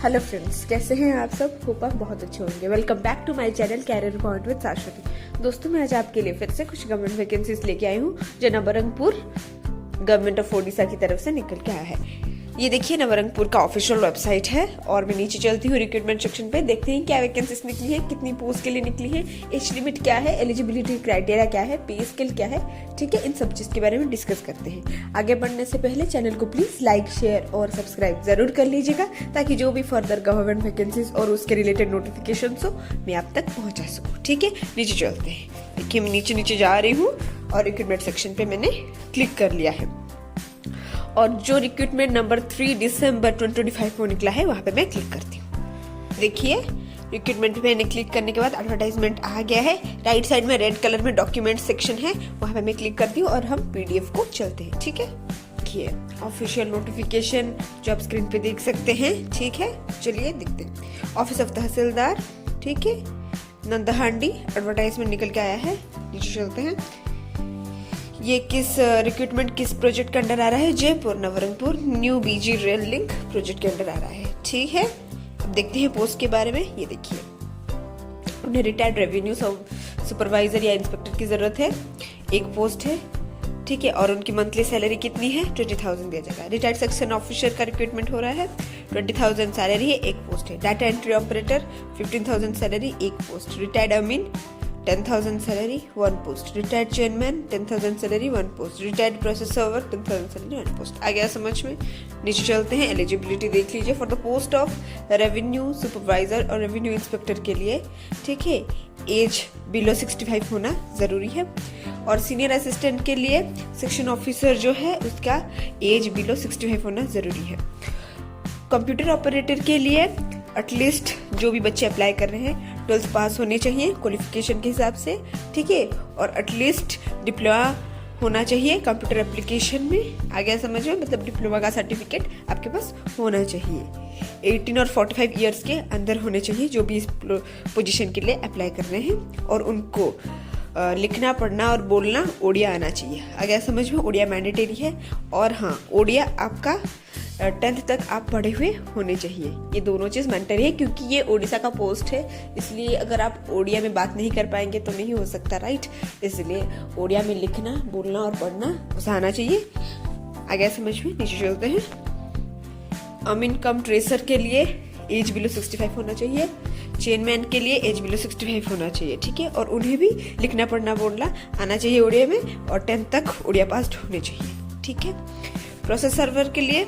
Hello friends, कैसे हैं आप सब? होप आप बहुत अच्छे होंगे। Welcome back to my channel career point with Shashwati. दोस्तों, मैं आज आपके लिए फिर से कुछ गवर्नमेंट वैकेंसीज लेके आई हूँ जो नवरंगपुर गवर्नमेंट ऑफ ओडिशा की तरफ से निकल के आया है। ये देखिए नवरंगपुर का ऑफिशियल वेबसाइट है और मैं नीचे चलती हूँ रिक्रूटमेंट सेक्शन पे। देखते हैं क्या वैकेंसीज निकली है, कितनी पोस्ट के लिए निकली है, एज लिमिट क्या है, एलिजिबिलिटी क्राइटेरिया क्या है, पे स्केल क्या है। ठीक है, इन सब चीज के बारे में डिस्कस करते हैं। आगे बढ़ने से पहले चैनल को प्लीज लाइक, शेयर और सब्सक्राइब जरूर कर लीजिएगा ताकि जो भी फर्दर गवर्नमेंट वैकेंसीज और उसके रिलेटेड नोटिफिकेशन हो मैं आप तक पहुंचा सकूँ। ठीक है, नीचे चलते हैं। देखिए मैं नीचे जा रही हूँ और रिक्रूटमेंट सेक्शन पे मैंने क्लिक कर लिया है और जो रिक्रूटमेंट नंबर 3 दिसंबर 2025 को निकला है वहां पे मैं क्लिक करती हूँ। देखिए रिक्रूटमेंट पे मैंने क्लिक करने के बाद एडवर्टाइजमेंट आ गया है। राइट साइड में रेड कलर में डॉक्यूमेंट सेक्शन है, वहां पे मैं क्लिक करती हूँ और हम पीडीएफ को चलते हैं। ठीक है, देखिए ऑफिशियल नोटिफिकेशन जो आप स्क्रीन पे देख सकते हैं। ठीक है, चलिए देखते हैं। ऑफिस ऑफ तहसीलदार, ठीक है, नंदहांडी, एडवर्टाइजमेंट निकल के आया है। नीचे चलते हैं। ये किस रिक्रूटमेंट किस प्रोजेक्ट के अंडर आ रहा है? जयपुर नवरंगपुर न्यू बीजी रेल लिंक प्रोजेक्ट के अंडर आ रहा है। ठीक है, अब देखते हैं पोस्ट के बारे में। ये देखिए उन्हें रिटायर्ड रेवेन्यू सुपरवाइजर या इंस्पेक्टर की जरूरत है। एक पोस्ट है, ठीक है, और उनकी मंथली सैलरी कितनी है? 20,000 दिया जाएगा। रिटायर्ड सेक्शन ऑफिसर का रिक्रूटमेंट हो रहा है। 20,000 सैलरी है, एक पोस्ट है। डाटा एंट्री ऑपरेटर 15,000 सैलरी, एक पोस्ट। रिटायर्ड अमीन 10,000 salary, 1 post. Retired chairman 10,000 salary, 1 post. Retired process server 10,000 salary, 1 post. आ गया समझ में? नीचे चलते हैं। एलिजिबिलिटी देख लीजिए। For the post of revenue supervisor और रेवेन्यू इंस्पेक्टर के लिए, ठीक है, एज बिलो 65 होना जरूरी है। और सीनियर असिस्टेंट के लिए सेक्शन ऑफिसर जो है उसका एज बिलो 65 होना जरूरी है। कंप्यूटर ऑपरेटर के लिए एटलीस्ट जो भी बच्चे अप्लाई कर रहे हैं 12th पास होने चाहिए क्वालिफिकेशन के हिसाब से। ठीक है, और एटलीस्ट डिप्लोमा होना चाहिए कंप्यूटर एप्लीकेशन में। आ गया समझ में? मतलब डिप्लोमा का सर्टिफिकेट आपके पास होना चाहिए। 18 और 45 ईयर्स के अंदर होने चाहिए जो भी इस पोजीशन के लिए अप्लाई कर रहे हैं। और उनको लिखना, पढ़ना और बोलना ओडिया आना चाहिए। आ गया समझ में? ओडिया मैंडेटरी है। और हाँ, ओडिया आपका 10th तक आप पढ़े हुए होने चाहिए। ये दोनों चीज मैंडेटरी है क्योंकि ये ओडिशा का पोस्ट है, इसलिए अगर आप ओडिया में बात नहीं कर पाएंगे तो नहीं हो सकता, राइट? इसलिए ओडिया में लिखना, बोलना और पढ़ना उसे आना चाहिए। आ गया समझ में? नीचे चलते हैं। अमीन कम ट्रेसर के लिए एज बिलो 65 होना चाहिए। चेयरमैन के लिए एज बिलो 65 होना चाहिए। ठीक है, और उन्हें भी लिखना, पढ़ना, बोलना आना चाहिए ओडिया में और 10th तक ओडिया पास होने चाहिए। ठीक है, प्रोसेस सर्वर के लिए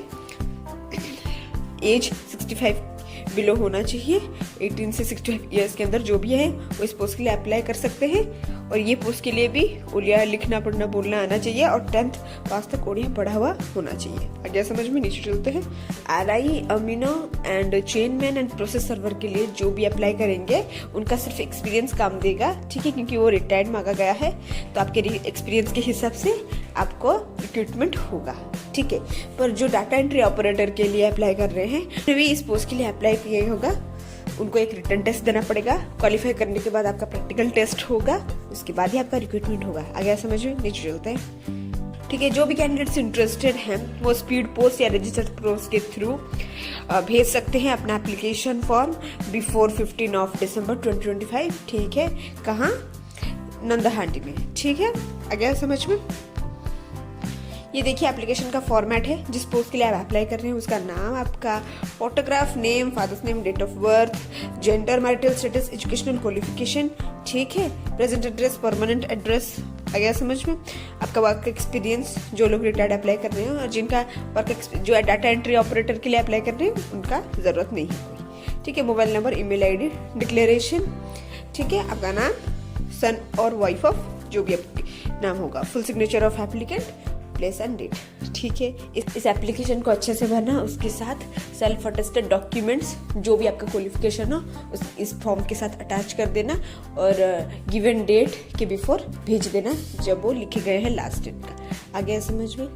एज 65 बिलो होना चाहिए। 18 से 65 ईयर्स के अंदर जो भी है वो इस पोस्ट के लिए अप्लाई कर सकते हैं। और ये पोस्ट के लिए भी ओडिया लिखना, पढ़ना, बोलना आना चाहिए और 10th पास तक ओडिया पढ़ा हुआ होना चाहिए। आगे समझ में? नीचे चलते हैं। RI, amino and chairman and process server के लिए जो भी अप्लाई करेंगे उनका सिर्फ एक्सपीरियंस काम देगा। ठीक है, क्योंकि वो रिटायर्ड मांगा गया है तो आपके एक्सपीरियंस के हिसाब से आपको रिक्रूटमेंट होगा। ठीक है, पर जो डाटा एंट्री ऑपरेटर के लिए अप्लाई कर रहे हैं उन्हें भी इस पोस्ट के लिए अप्लाई किया होगा। उनको एक रिटन टेस्ट देना पड़ेगा। क्वालिफाई करने के बाद आपका प्रैक्टिकल टेस्ट होगा, उसके बाद ही आपका रिक्रूटमेंट होगा। आ गया समझ में? नीचे चलते हैं। ठीक है, जो भी कैंडिडेट्स इंटरेस्टेड हैं वो स्पीड पोस्ट या रजिस्टर्ड पोस्ट के थ्रू भेज सकते हैं अपना application form before 15 of December 2025। ठीक है, कहाँ? नंदहांडी में। ठीक है, आ गया समझ में? ये देखिए एप्लीकेशन का फॉर्मेट है। जिस पोस्ट के लिए आप अप्लाई कर रहे हैं उसका नाम, आपका photograph, name, father's name, date of birth, gender, marital status, educational qualification, ठीक है, प्रेजेंट एड्रेस, परमानेंट एड्रेस। आ गया समझ में? आपका वर्क एक्सपीरियंस, जो लोग रिटायर्ड अप्लाई कर रहे हैं और जिनका जो डाटा एंट्री ऑपरेटर के लिए अप्लाई कर रहे हैं उनका जरूरत नहीं है कोई। ठीक है, mobile number, email ID, declaration, ठीक है, आपका नाम, सन और वाइफ ऑफ जो भी नाम होगा, full signature of applicant, place and date. ठीक है, इस एप्लीकेशन को अच्छे से भरना, उसके साथ सेल्फ अटेस्टेड डॉक्यूमेंट्स जो भी आपका क्वालिफिकेशन हो इस फॉर्म के साथ अटैच कर देना और गिवन डेट के बिफोर भेज देना जब वो लिखे गए हैं लास्ट डेट का। आ गया समझ में?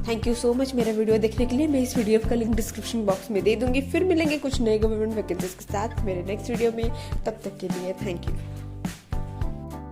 थैंक यू सो मच मेरा वीडियो देखने के लिए। मैं इस वीडियो का लिंक डिस्क्रिप्शन बॉक्स में दे दूंगी। फिर मिलेंगे कुछ नए गवर्नमेंट वैकेंसीज के साथ मेरे नेक्स्ट वीडियो में। तब तक के लिए थैंक यू।